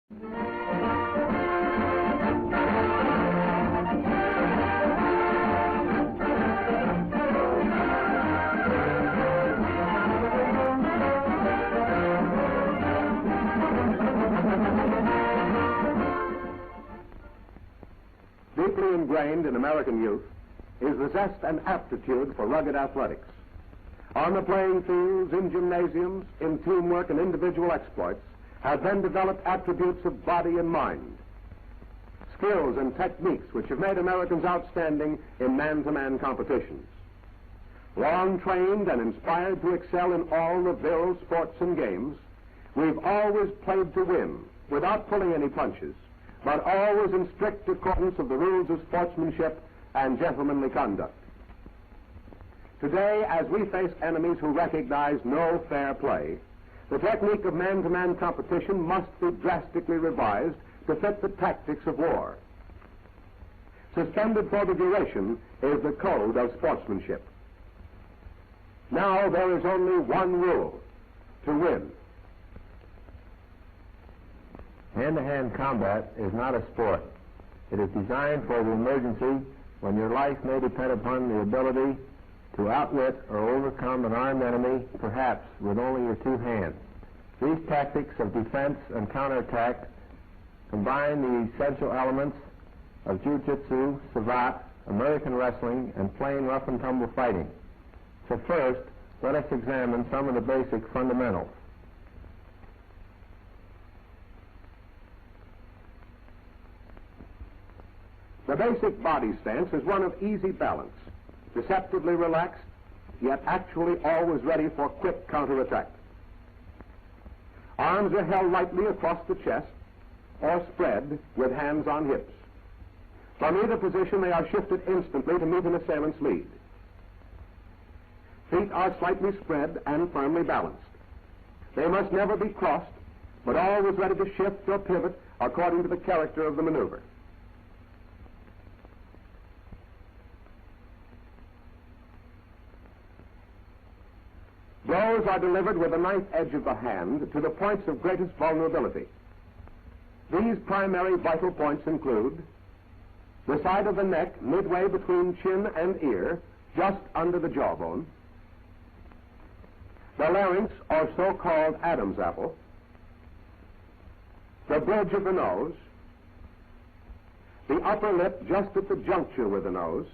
Deeply ingrained in American youth is the zest and aptitude for rugged athletics. On the playing fields, in gymnasiums, in teamwork and individual exploits have been developed attributes of body and mind, skills and techniques which have made Americans outstanding in man-to-man competitions. Long trained and inspired to excel in all the virile sports and games, we've always played to win without pulling any punches, but always in strict accordance of the rules of sportsmanship and gentlemanly conduct. Today, as we face enemies who recognize no fair play, the technique of man-to-man competition must be drastically revised to fit the tactics of war. Suspended for the duration is the code of sportsmanship. Now there is only one rule: to win. Hand-to-hand combat is not a sport. It is designed for the emergency when your life may depend upon the ability to outwit or overcome an armed enemy, perhaps with only your two hands. These tactics of defense and counterattack combine the essential elements of jiu-jitsu, savate, American wrestling, and plain rough-and-tumble fighting. So first, let us examine some of the basic fundamentals. The basic body stance is one of easy balance, deceptively relaxed, yet actually always ready for quick counterattack. Arms are held lightly across the chest or spread with hands on hips. From either position they are shifted instantly to meet an assailant's lead. Feet are slightly spread and firmly balanced. They must never be crossed, but always ready to shift or pivot according to the character of the maneuver. Blows are delivered with the knife edge of the hand to the points of greatest vulnerability. These primary vital points include the side of the neck midway between chin and ear, just under the jawbone, the larynx, or so-called Adam's apple, the bridge of the nose, the upper lip just at the juncture with the nose,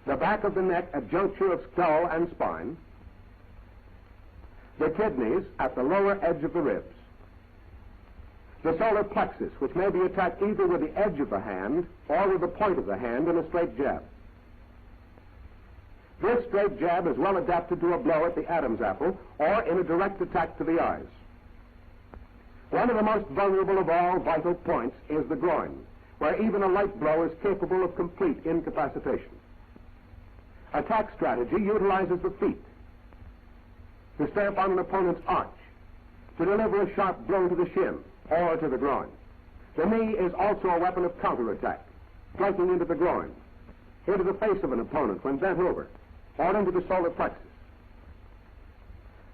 the back of the neck at juncture of skull and spine, the kidneys at the lower edge of the ribs, the solar plexus, which may be attacked either with the edge of the hand or with the point of the hand in a straight jab. This straight jab is well adapted to a blow at the Adam's apple or in a direct attack to the eyes. One of the most vulnerable of all vital points is the groin, where even a light blow is capable of complete incapacitation. Attack strategy utilizes the feet to stamp on an opponent's arch, to deliver a sharp blow to the shin or to the groin. The knee is also a weapon of counterattack, striking into the groin, into the face of an opponent when bent over, or into the solar plexus.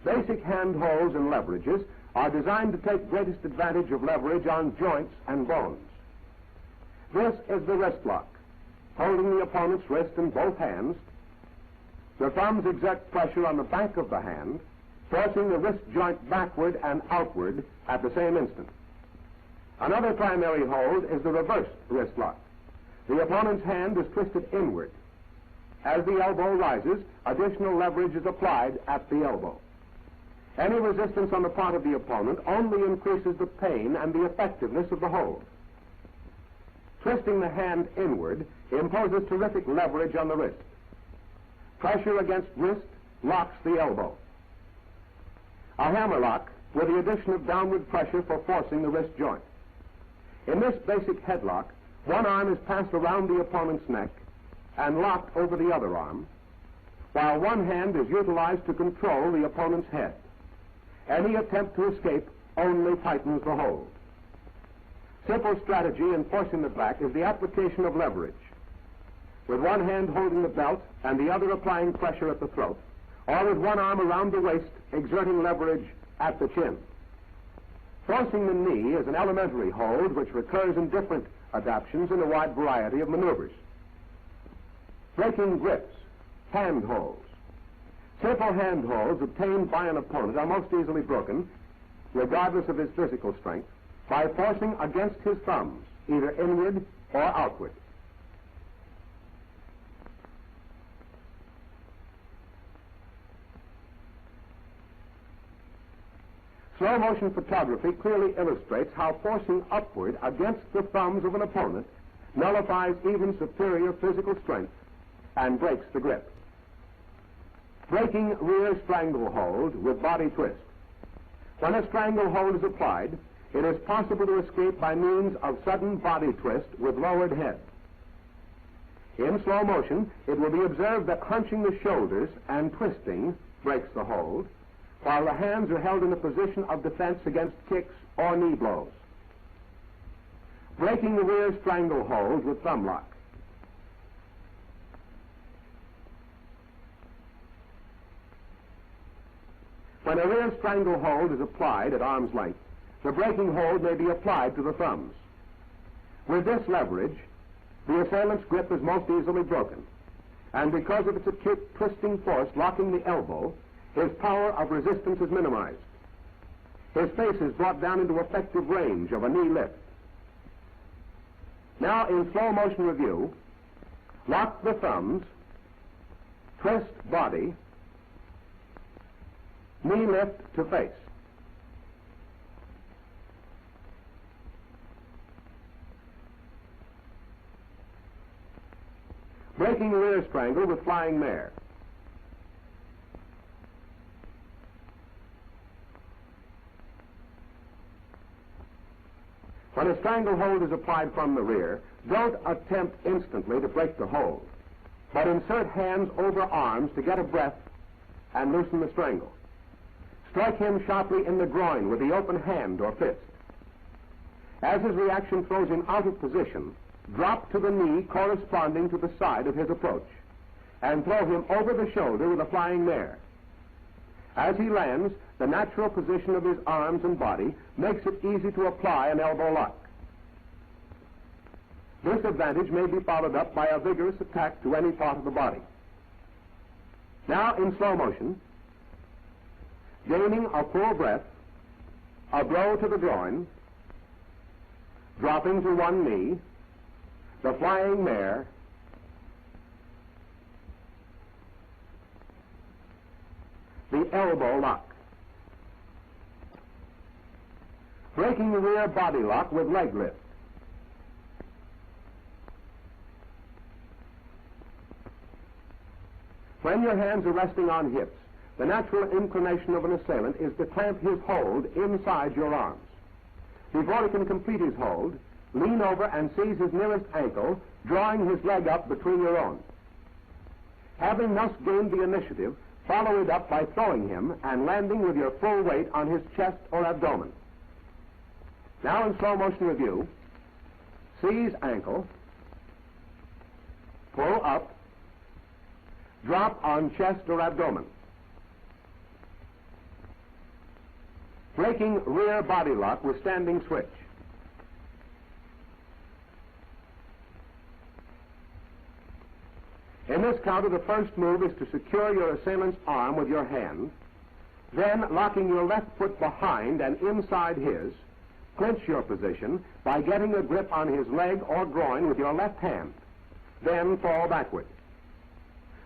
Basic hand holds and leverages are designed to take greatest advantage of leverage on joints and bones. This is the wrist lock, holding the opponent's wrist in both hands. The thumbs exert pressure on the back of the hand, forcing the wrist joint backward and outward at the same instant. Another primary hold is the reverse wrist lock. The opponent's hand is twisted inward. As the elbow rises, additional leverage is applied at the elbow. Any resistance on the part of the opponent only increases the pain and the effectiveness of the hold. Twisting the hand inward imposes terrific leverage on the wrist. Pressure against wrist locks the elbow. A hammer lock with the addition of downward pressure for forcing the wrist joint. In this basic headlock, one arm is passed around the opponent's neck and locked over the other arm, while one hand is utilized to control the opponent's head. Any attempt to escape only tightens the hold. Simple strategy in forcing the back is the application of leverage, with one hand holding the belt and the other applying pressure at the throat, or with one arm around the waist exerting leverage at the chin. Forcing the knee is an elementary hold which recurs in different adaptations in a wide variety of maneuvers. Breaking grips, hand holds. Simple hand holds obtained by an opponent are most easily broken, regardless of his physical strength, by forcing against his thumbs, either inward or outward. Slow motion photography clearly illustrates how forcing upward against the thumbs of an opponent nullifies even superior physical strength and breaks the grip. Breaking rear stranglehold with body twist. When a stranglehold is applied, it is possible to escape by means of sudden body twist with lowered head. In slow motion, it will be observed that hunching the shoulders and twisting breaks the hold, while the hands are held in a position of defense against kicks or knee blows. Breaking the rear stranglehold with thumb lock. When a rear stranglehold is applied at arm's length, the breaking hold may be applied to the thumbs. With this leverage, the assailant's grip is most easily broken, and because of its acute twisting force locking the elbow, his power of resistance is minimized. His face is brought down into effective range of a knee lift. Now, in slow motion review, lock the thumbs, twist body, knee lift to face. Breaking rear strangle with flying mare. When a stranglehold is applied from the rear, don't attempt instantly to break the hold, but insert hands over arms to get a breath and loosen the strangle. Strike him sharply in the groin with the open hand or fist. As his reaction throws him out of position, drop to the knee corresponding to the side of his approach, and throw him over the shoulder with a flying mare. As he lands, the natural position of his arms and body makes it easy to apply an elbow lock. This advantage may be followed up by a vigorous attack to any part of the body. Now, in slow motion, gaining a full breath, a blow to the groin, dropping to one knee, the flying mare, the elbow lock. Breaking the rear body lock with leg lift. When your hands are resting on hips, the natural inclination of an assailant is to clamp his hold inside your arms. Before he can complete his hold, lean over and seize his nearest ankle, drawing his leg up between your own. Having thus gained the initiative, follow it up by throwing him and landing with your full weight on his chest or abdomen. Now in slow motion review, seize ankle, pull up, drop on chest or abdomen. Breaking rear body lock with standing switch. In this counter, the first move is to secure your assailant's arm with your hand. Then, locking your left foot behind and inside his, clinch your position by getting a grip on his leg or groin with your left hand. Then fall backward.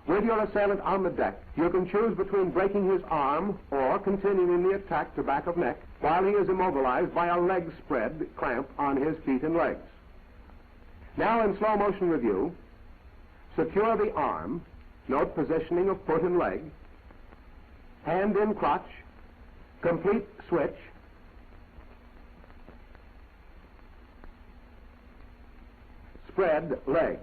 With your assailant on the deck, you can choose between breaking his arm or continuing the attack to back of neck while he is immobilized by a leg spread clamp on his feet and legs. Now, in slow motion review, secure the arm, note positioning of foot and leg, hand in crotch, complete switch, spread legs.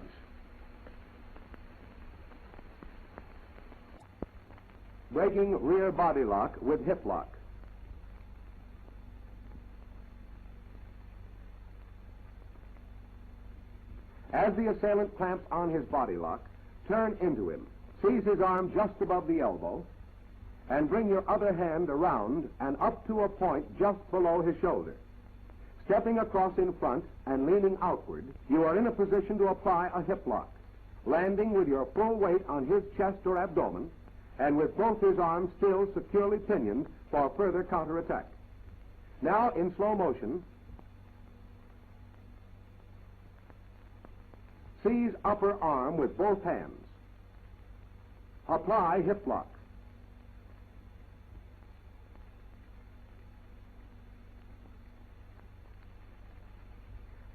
Breaking rear body lock with hip lock. As the assailant clamps on his body lock, turn into him. Seize his arm just above the elbow and bring your other hand around and up to a point just below his shoulder. Stepping across in front and leaning outward, you are in a position to apply a hip lock, landing with your full weight on his chest or abdomen and with both his arms still securely pinioned for further counterattack. Now, in slow motion, seize upper arm with both hands. Apply hip lock.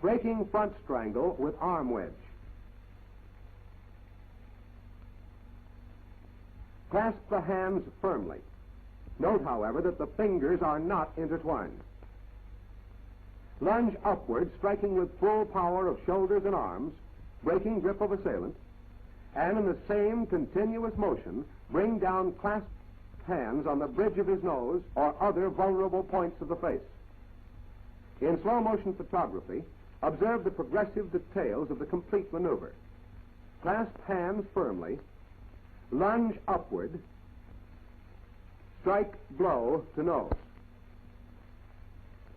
Breaking front strangle with arm wedge. Clasp the hands firmly. Note, however, that the fingers are not intertwined. Lunge upward, striking with full power of shoulders and arms, breaking grip of assailant, and in the same continuous motion, bring down clasped hands on the bridge of his nose or other vulnerable points of the face. In slow motion photography, observe the progressive details of the complete maneuver. Clasp hands firmly, lunge upward, strike blow to nose.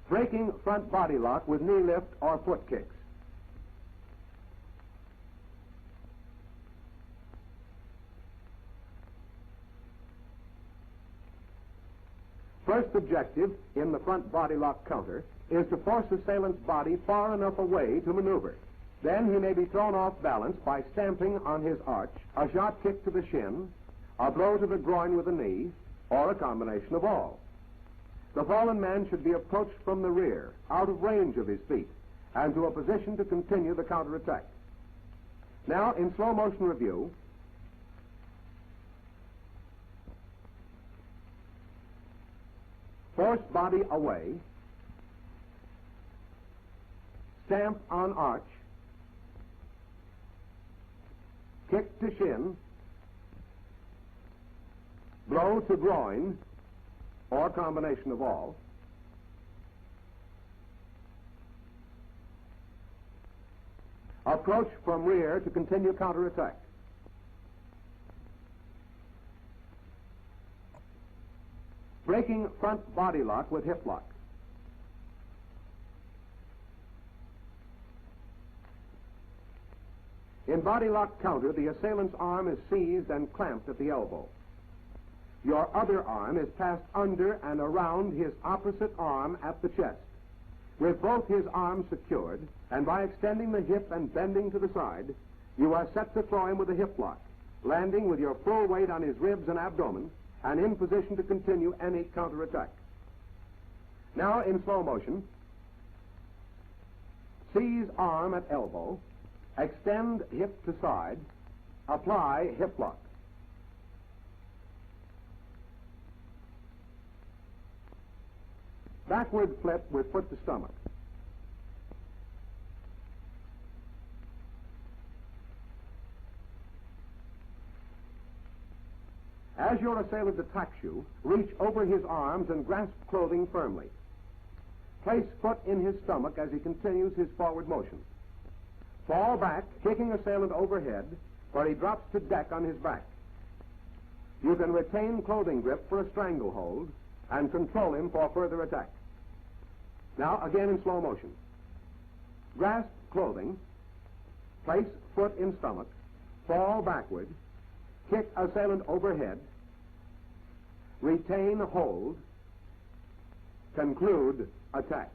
Breaking front body lock with knee lift or foot kicks. First objective in the front body lock counter is to force assailant's body far enough away to maneuver. Then he may be thrown off balance by stamping on his arch, a shot kick to the shin, a blow to the groin with a knee, or a combination of all. The fallen man should be approached from the rear, out of range of his feet, and to a position to continue the counterattack. Now, in slow motion review, force body away, stamp on arch, kick to shin, blow to groin, or combination of all, approach from rear to continue counterattack. Breaking front body lock with hip lock. In body lock counter, the assailant's arm is seized and clamped at the elbow. Your other arm is passed under and around his opposite arm at the chest. With both his arms secured, and by extending the hip and bending to the side, you are set to throw him with a hip lock, landing with your full weight on his ribs and abdomen, and in position to continue any counterattack. Now, in slow motion, seize arm at elbow, extend hip to side, apply hip lock. Backward flip with foot to stomach. As your assailant attacks you, reach over his arms and grasp clothing firmly. Place foot in his stomach as he continues his forward motion. Fall back, kicking assailant overhead, where he drops to deck on his back. You can retain clothing grip for a stranglehold and control him for further attack. Now, again in slow motion. Grasp clothing, place foot in stomach, fall backward, kick assailant overhead, retain hold, conclude attack.